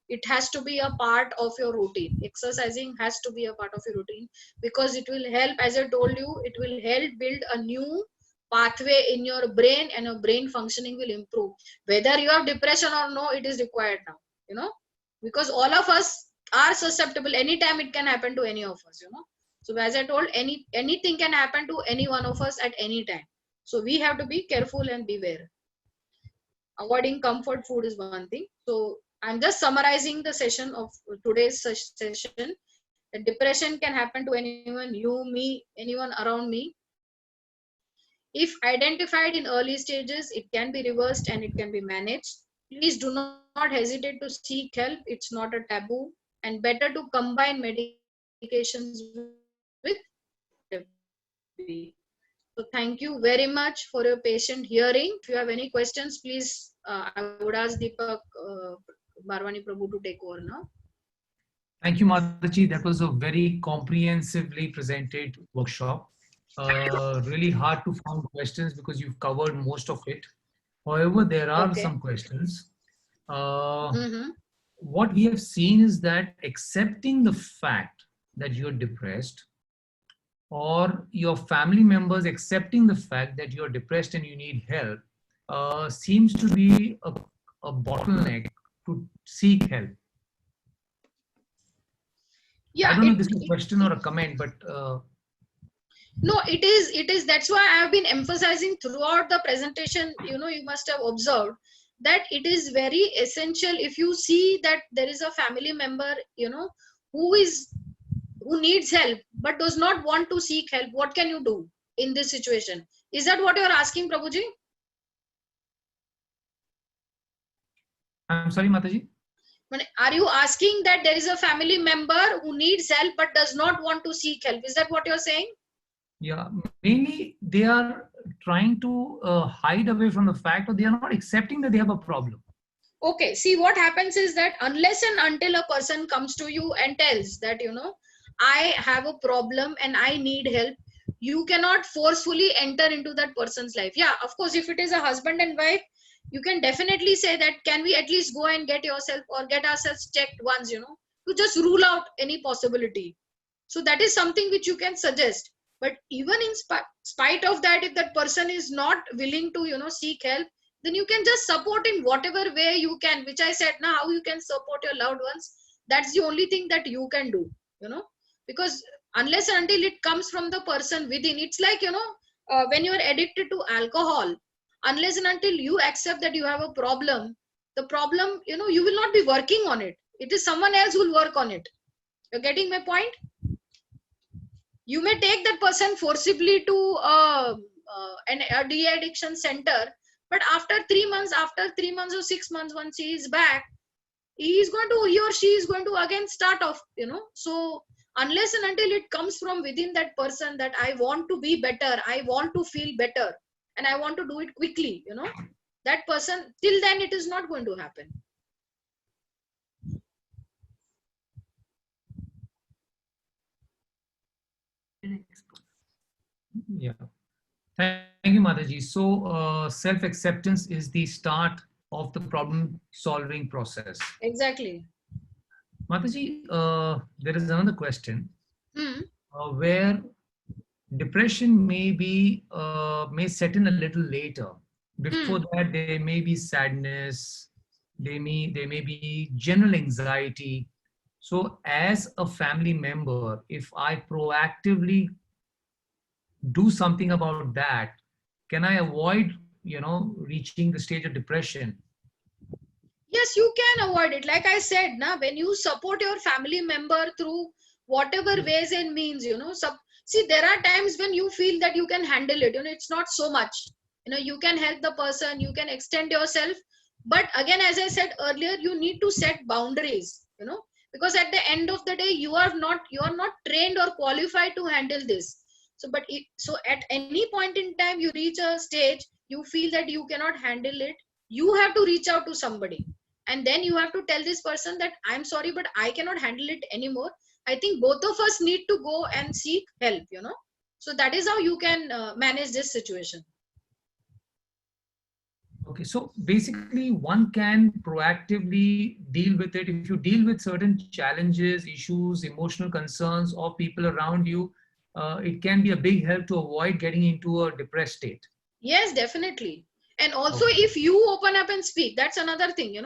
It has to be a part of your routine. Exercising has to be a part of your routine, because it will help, as I told you, it will help build a new pathway in your brain, and your brain functioning will improve. Whether you have depression or no, it is required now, because all of us are susceptible. Anytime it can happen to any of us. So as I told, anything can happen to any one of us at any time. So we have to be careful and beware. Avoiding comfort food is one thing. So I'm just summarizing the session of today's session. The depression can happen to anyone, you, me, anyone around me. If identified in early stages, it can be reversed and it can be managed. Please do not hesitate to seek help. It's not a taboo, and better to combine medications with therapy. So thank you very much for your patient hearing. If you have any questions, please, I would ask Deepak Barwani Prabhu to take over now. Thank you, Mataji. That was a very comprehensively presented workshop. Really hard to find questions because you've covered most of it. However, there are some questions. What we have seen is that accepting the fact that you're depressed, or your family members accepting the fact that you're depressed and you need help, seems to be a bottleneck to seek help. Yeah, I don't know if this is a question or a comment, but no, it is. That's why I have been emphasizing throughout the presentation. You must have observed that it is very essential. If you see that there is a family member, who is who needs help but does not want to seek help, what can you do in this situation? Is that what you're asking, Prabhuji? I'm sorry, Mataji. Are you asking that there is a family member who needs help but does not want to seek help? Is that what you're saying? Yeah, mainly they are trying to hide away from the fact, or they are not accepting that they have a problem. Okay, see, what happens is that unless and until a person comes to you and tells that, I have a problem and I need help, you cannot forcefully enter into that person's life. Yeah, of course, if it is a husband and wife, you can definitely say that, can we at least go and get yourself or get ourselves checked once, to just rule out any possibility. So that is something which you can suggest. But even in spite of that, if that person is not willing to, seek help, then you can just support in whatever way you can, which I said now, how you can support your loved ones. That's the only thing that you can do, because unless and until it comes from the person within, it's like, when you're addicted to alcohol, unless and until you accept that you have a problem, the problem, you will not be working on it. It is someone else who will work on it. You're getting my point? You may take that person forcibly to a de-addiction center, but after 3 months or 6 months, once he is back, he or she is going to again start off, so unless and until it comes from within that person that I want to be better, I want to feel better, and I want to do it quickly, that person, till then it is not going to happen. Yeah. Thank you, Mataji. So self-acceptance is the start of the problem-solving process. Exactly. Mataji, there is another question Hmm. where depression may set in a little later. Before that, there may be sadness, there may be general anxiety. So as a family member, if I proactively do something about that, can I avoid, reaching the stage of depression? Yes, you can avoid it. Like I said, when you support your family member through whatever ways and means, see, there are times when you feel that you can handle it. It's not so much. You can help the person, you can extend yourself. But again, as I said earlier, you need to set boundaries, because at the end of the day, you are not trained or qualified to handle this. So at any point in time, you reach a stage, you feel that you cannot handle it, you have to reach out to somebody, and then you have to tell this person that, I'm sorry, but I cannot handle it anymore. I think both of us need to go and seek help, so that is how you can manage this situation. Okay, so basically one can proactively deal with it. If you deal with certain challenges, issues, emotional concerns of people around you, it can be a big help to avoid getting into a depressed state. Yes, definitely. And also, Okay. if you open up and speak, that's another thing,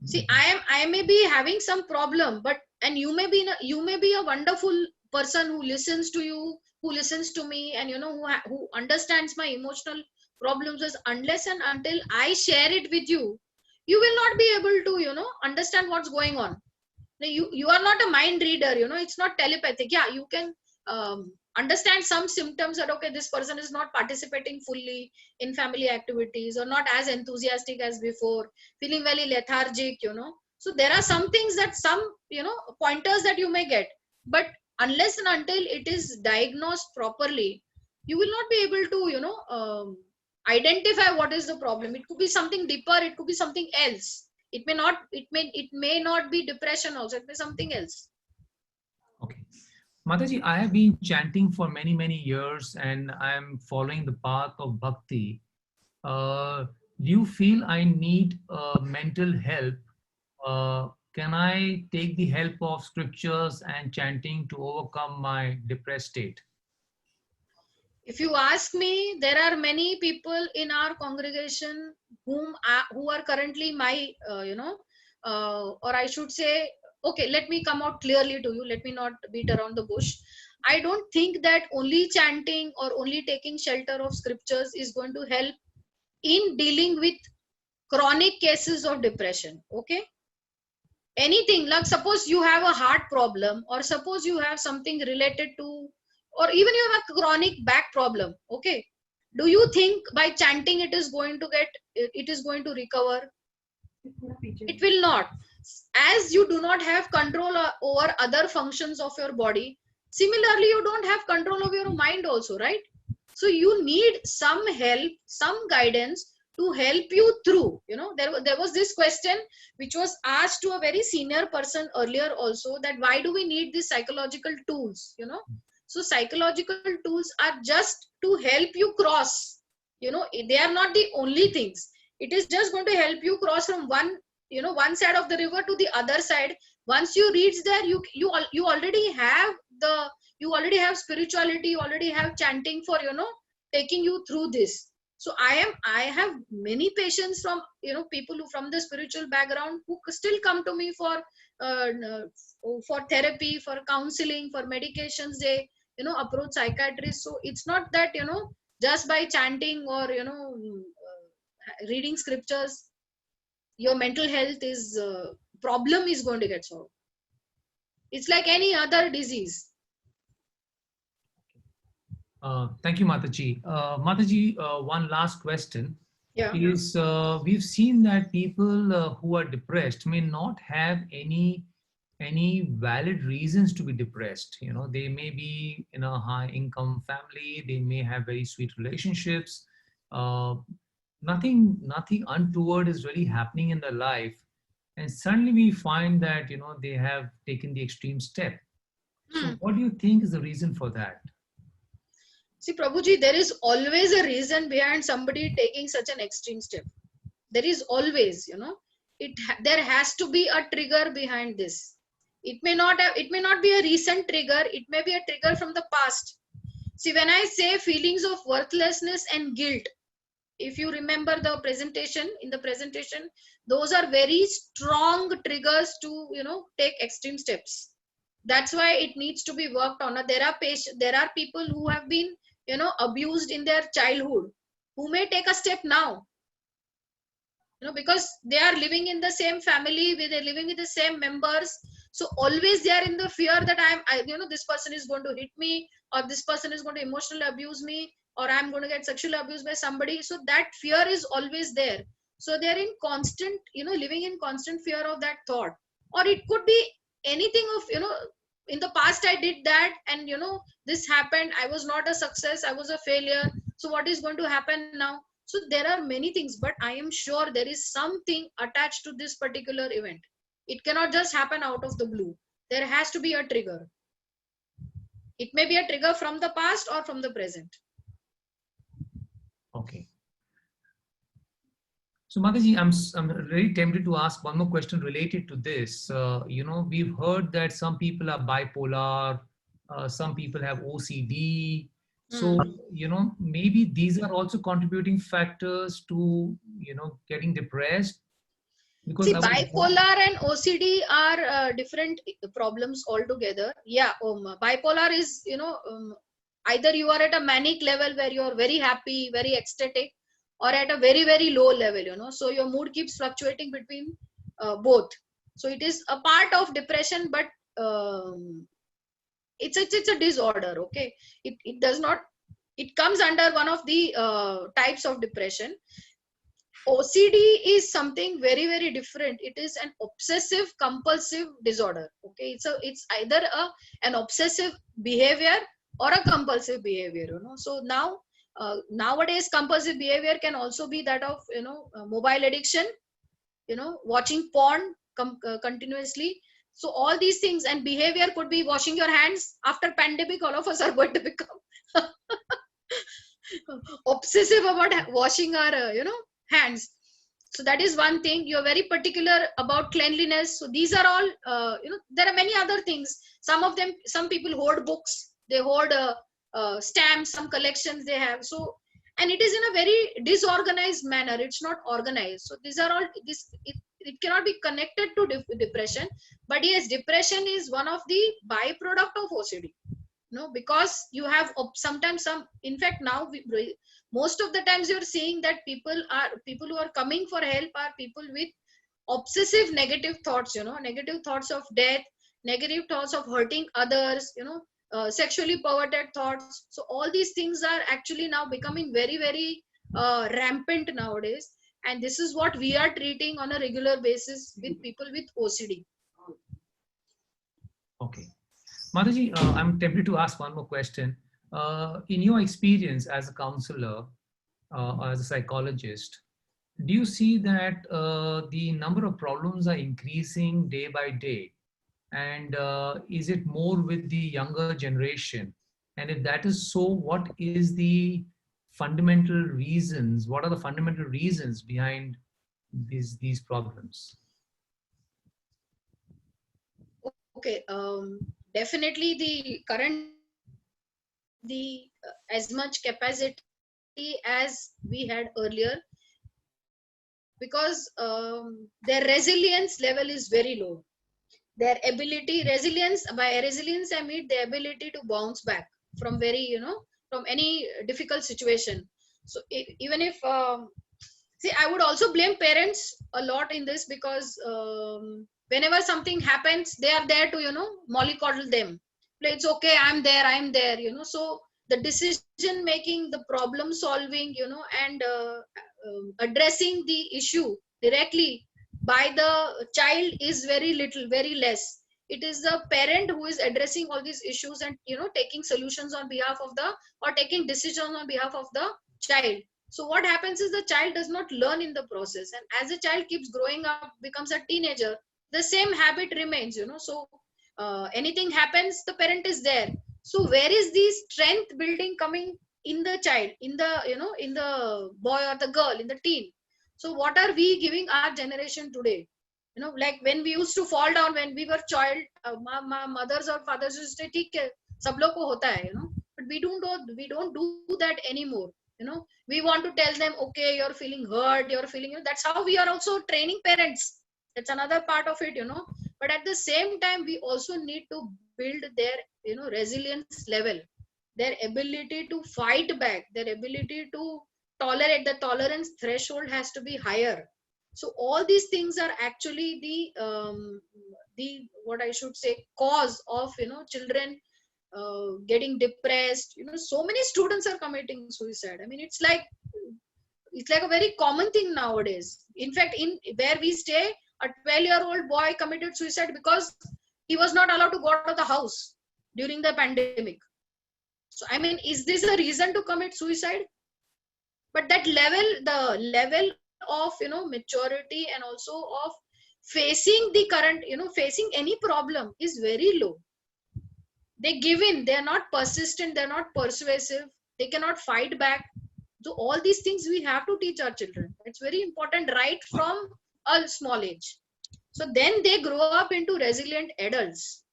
See, I may be having some problem, and you may be a wonderful person who listens to you, who listens to me, and who understands my emotional problems. Is unless and until I share it with you, you will not be able to understand what's going on. You are not a mind reader, it's not telepathic. Yeah, you can understand some symptoms that, okay, this person is not participating fully in family activities, or not as enthusiastic as before, feeling very lethargic, so there are some things, that some pointers that you may get, but unless and until it is diagnosed properly, you will not be able to identify what is the problem. It could be something deeper, it could be something else. It may not be depression also, it may be something else. Okay. Mataji, I have been chanting for many, many years and I'm following the path of bhakti. Do you feel I need mental help? Can I take the help of scriptures and chanting to overcome my depressed state? If you ask me, there are many people in our congregation who are currently my, or I should say, okay, let me come out clearly to you. Let me not beat around the bush. I don't think that only chanting or only taking shelter of scriptures is going to help in dealing with chronic cases of depression. Okay. anything, like suppose you have a heart problem, or suppose you have something related to, or even you have a chronic back problem, okay, do you think by chanting it is going to get, it is going to recover? It will not. As you do not have control over other functions of your body, similarly you don't have control over your mind also, right? So you need some help, some guidance to help you through. You know, there was this question which was asked to a very senior person earlier also, that why do we need these psychological tools, you know? So psychological tools are just to help you cross, you know, they are not the only things. It is just going to help you cross from one, you know, one side of the river to the other side. Once you reach there, you already have the, you already have spirituality, you already have chanting for, you know, taking you through this. So I have many patients from, you know, people who from the spiritual background who still come to me for therapy, for counseling, for medications. They, you know, approach psychiatrists. So it's not that, you know, just by chanting or, you know, reading scriptures, your mental health is problem is going to get solved. It's like any other disease. Thank you, Mataji. Mataji, one last question Yeah. is, we've seen that people who are depressed may not have any valid reasons to be depressed. You know, they may be in a high income family, they may have very sweet relationships, nothing untoward is really happening in their life, and suddenly we find that, you know, they have taken the extreme step. So what do you think is the reason for that? See, Prabhuji, there is always a reason behind somebody taking such an extreme step. There is always, you know, there has to be a trigger behind this. It may not be a recent trigger. It may be a trigger from the past. See, when I say feelings of worthlessness and guilt, if you remember the presentation, in the presentation, those are very strong triggers to, you know, take extreme steps. That's why it needs to be worked on. There are people who have been, you know, abused in their childhood, who may take a step now, you know, because they are living in the same family, they're living with the same members. So always they are in the fear that you know, this person is going to hit me, or this person is going to emotionally abuse me, or I'm going to get sexually abused by somebody. So that fear is always there. So they're in constant, you know, living in constant fear of that thought. Or it could be anything of, you know, in the past I did that, and, you know, this happened, I was not a success, I was a failure. So what is going to happen now? So there are many things, but I am sure there is something attached to this particular event. It cannot just happen out of the blue. There has to be a trigger. It may be a trigger from the past or from the present. Okay. So Mataji, I'm really tempted to ask one more question related to this. You know, we've heard that some people are bipolar, some people have OCD. So, you know, maybe these are also contributing factors to, you know, getting depressed. Because see, bipolar and OCD are different problems altogether. Yeah, bipolar is, you know, either you are at a manic level where you are very happy, very ecstatic, or at a very, very low level, you know. So your mood keeps fluctuating between both. So it is a part of depression, but it's a disorder. Okay, it does not, it comes under one of the types of depression. OCD is something very, very different. It is an obsessive compulsive disorder. Okay, it's either an obsessive behavior or a compulsive behavior, you know. So now nowadays compulsive behavior can also be that of, you know, mobile addiction, you know, watching porn continuously. So all these things, and behavior could be washing your hands. After pandemic, all of us are going to become obsessive about washing our you know, hands. So that is one thing. You're very particular about cleanliness. So these are all you know, there are many other things. Some of them, some people hoard books, they hoard stamps, some collections they have. So, and it is in a very disorganized manner, it's not organized. So these are all it cannot be connected to depression. But yes, depression is one of the byproduct of OCD. No, because you have sometimes some, in fact now most of the times you're seeing that people who are coming for help are people with obsessive negative thoughts, negative thoughts of death, negative thoughts of hurting others, sexually perverted thoughts. So all these things are actually now becoming very, very rampant nowadays. And this is what we are treating on a regular basis with people with OCD. Okay. Mataji, I'm tempted to ask one more question. In your experience as a counselor or as a psychologist, do you see that the number of problems are increasing day by day? And is it more with the younger generation? And if that is so, what is the fundamental reasons? What are the fundamental reasons behind these problems? Okay, definitely as much capacity as we had earlier, because their resilience level is very low. Their ability, by resilience I mean the ability to bounce back from from any difficult situation. So even if see, I would also blame parents a lot in this, because whenever something happens, they are there to mollycoddle them. It's okay, I'm there. So the decision making, the problem solving, and addressing the issue directly by the child is very little, very less. It is the parent who is addressing all these issues and taking solutions on behalf of the, or taking decisions on behalf of the child. So what happens is the child does not learn in the process, and as a child keeps growing up, becomes a teenager, the same habit remains. So anything happens, the parent is there. So where is the strength building coming in the child, in the in the boy or the girl, in the teen? So what are we giving our generation today? Like when we used to fall down when we were child, mothers or fathers used to say, "ठीक है, सब लोग को होता है," but we don't do that anymore. We want to tell them, okay, you're feeling hurt, you're feeling, that's how we are also training parents. That's another part of it. But at the same time, we also need to build their resilience level, their ability to fight back, their ability to tolerate. The tolerance threshold has to be higher. So all these things are actually the what I should say, cause of children getting depressed. So many students are committing suicide. I mean, it's like a very common thing nowadays. In fact, in where we stay, a 12-year-old boy committed suicide because he was not allowed to go out of the house during the pandemic. So I mean, is this a reason to commit suicide? But that level, the level of maturity and also of facing the current, facing any problem is very low. They give in, they're not persistent, they're not persuasive, they cannot fight back. So all these things we have to teach our children. It's very important right from a small age. So then they grow up into resilient adults.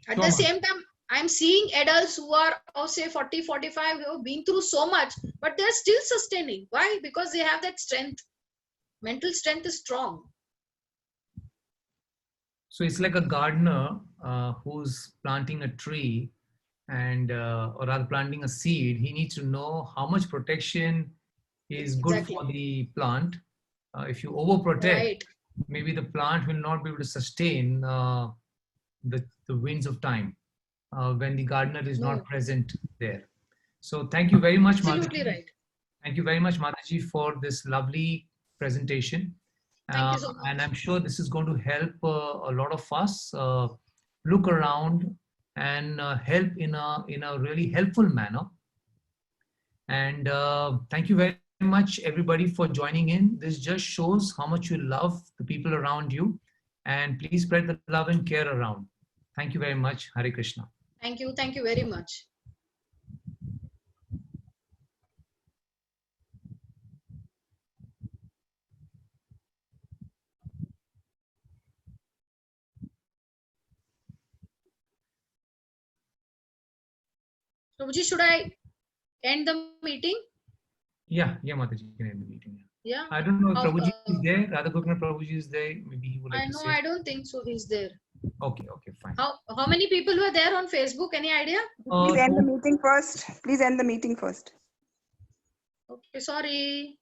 At the same time, I'm seeing adults who are, say 40, 45, who have been through so much, but they're still sustaining. Why? Because they have that strength. Mental strength is strong. So it's like a gardener who's planting a tree, and or rather planting a seed. He needs to know how much protection is good Exactly. for the plant. If you overprotect, Right. maybe the plant will not be able to sustain the winds of time when the gardener is not present there. So thank you very much, Absolutely Mataji. right. Thank you very much, Mataji, for this lovely presentation. Thank you so much. And I'm sure this is going to help a lot of us look around and help in a really helpful manner. And thank you very much, everybody, for joining in. This just shows how much you love the people around you. And please spread the love and care around. Thank you very much. Hare Krishna. Thank you. Thank you very much. Prabhuji, should I end the meeting? Yeah, Mataji, you can end the meeting. Yeah. I don't know if Prabhuji is there. Radhakrishna Prabhuji is there. Maybe he would like to say. I don't think so. He's there. Okay, fine. How many people were there on Facebook? Any idea? Please end the meeting first. Please end the meeting first. Okay, sorry.